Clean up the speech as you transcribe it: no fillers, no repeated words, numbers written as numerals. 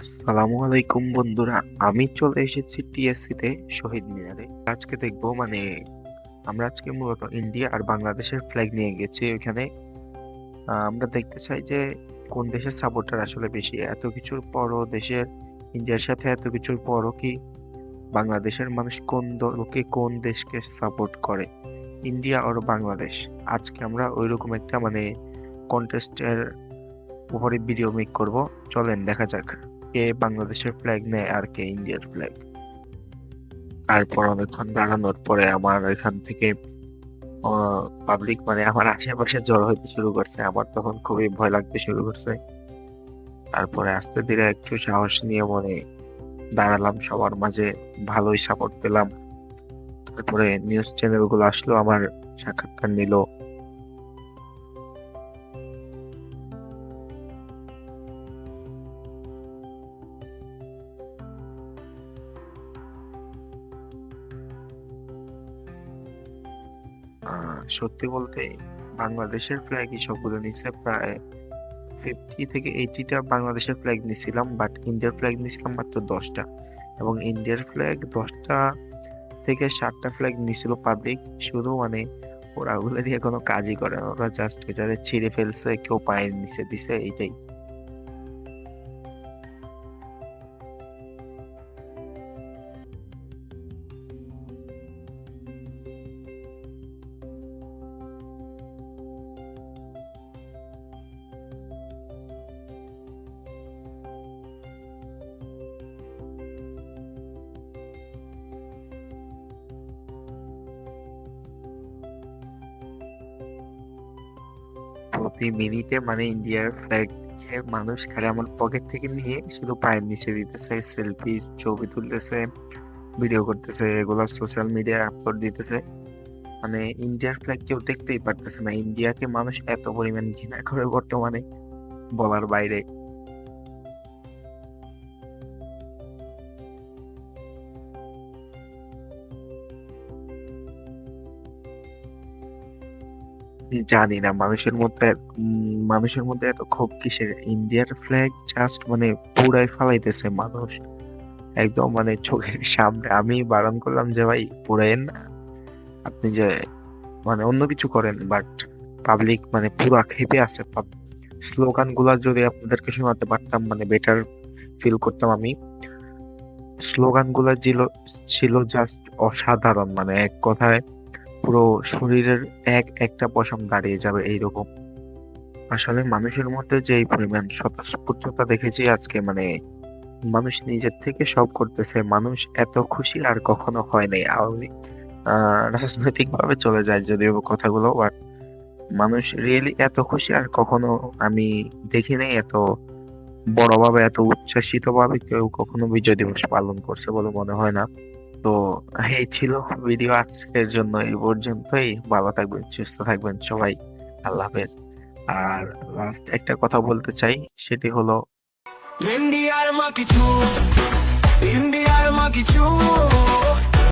আসসালামু আলাইকুম বন্ধুরা, আমি চলে এসেছি টিএসসি তে শহীদ মিনারে। আজকে দেখবো আমরা আজকে মূলত ইন্ডিয়া আর বাংলাদেশের ফ্ল্যাগ নিয়ে গেছি ওইখানে। আমরা দেখতে চাই যে কোন দেশের সাপোর্টার আসলে বেশি। এত কিছুর পরও দেশের ইন্ডিয়ার সাথে এত কিছুর পরও কি বাংলাদেশের মানুষ কোন দলকে কোন দেশকে সাপোর্ট করে, ইন্ডিয়া আর বাংলাদেশ। আজকে আমরা ওইরকম একটা কন্টেস্টের উপরে ভিডিও মেক করব। চলেন দেখা যাক কে বাংলাদেশের ফ্ল্যাগ নেয় আর কে ইন্ডিয়ার ফ্ল্যাগ। তারপর অনেকক্ষণ দাঁড়ানোর পরে আমার এখান থেকে পাবলিক আমার আশেপাশে জড়ো হইতে শুরু করছে। আমার তখন খুবই ভয় লাগতে শুরু করছে। তারপরে আস্তে ধীরে একটু সাহস নিয়ে দাঁড়ালাম সবার মাঝে, ভালোই সাপোর্ট পেলাম। তারপরে নিউজ চ্যানেল গুলো আসলো, আমার সাক্ষাৎকার নিল। সত্যি বলতে বাংলাদেশের ফ্ল্যাগই সবগুলো নিচ্ছে। প্রায় 50 থেকে 80টা বাংলাদেশের ফ্ল্যাগ নিছিলাম, বাট ইন্ডিয়ার ফ্ল্যাগ নিছিলাম মাত্র 10টা। এবং ইন্ডিয়ার ফ্ল্যাগ 10টা থেকে 7টা ফ্ল্যাগ নিছিল পাবলিক। শুধু ওরা ওগুলো দিয়ে কোনো কাজই করে না, ওরা জাস্ট এটারে ছিঁড়ে ফেলছে, কেউ পায়ের নিচে দিছে, এইটাই। প্রতি মিনিটে ইন্ডিয়ার ফ্ল্যাগ মানুষ খালি আমার পকেট থেকে নিয়ে শুধু পায়ের নিচে দিতেছে, সেলফি ছবি তুলতেছে, ভিডিও করতেছে, এগুলা সোশ্যাল মিডিয়ায় আপলোড দিতেছে। ইন্ডিয়ার ফ্ল্যাগ কেউ দেখতেই পারতেছে না। ইন্ডিয়াকে মানুষ এত পরিমাণ ঘৃণা করে বর্তমানে, বলার বাইরে। জানি না মানুষের মধ্যে এত ক্ষোভ কিসের। ইন্ডিয়ার ফ্ল্যাগ জাস্ট পুরাই ফালাইতেছে মানুষ, একদম চোখের সামনে। আমি বারণ করলাম যে ভাই পুরাইন না, আপনি যে অন্য কিছু করেন, বাট পাবলিক পুরা ক্ষেপে আছে। স্লোগান গুলা যদি আপনাদেরকে শোনাতে পারতাম বেটার ফিল করতাম আমি। স্লোগান গুলা ছিল জাস্ট অসাধারণ, এক কথায় পুরো শরীরের এক একটা পশম দাঁড়িয়ে যাবে এইরকম। আসলে মানুষের মধ্যে যে এই পরিমাণ স্বতঃস্ফূর্ততা দেখেছি আজকে, মানুষ নিজের থেকে সব করতেছে। মানুষ এত খুশি আর কখনো হয় নাই। আওয়ামী রাজনৈতিক ভাবে চলে যায় যদিও কথাগুলো, বাট মানুষ রিয়েলি এত খুশি আর কখনো আমি দেখি নাই। এত বড়ভাবে এত উচ্ছ্বাসিত ভাবে কেউ কখনো বিজয় দিবস পালন করছে বলে মনে হয় না। তো এই ছিল ভিডিও আজকের জন্য, এই পর্যন্তই। ভালো থাকবেন, সুস্থ থাকবেন সবাই। আল্লাহ হাফেজ। আর লাস্ট একটা কথা বলতে চাই, সেটি হলো ইন্ডিয়ার মা কিছু, ইন্ডিয়ার মা কিছু।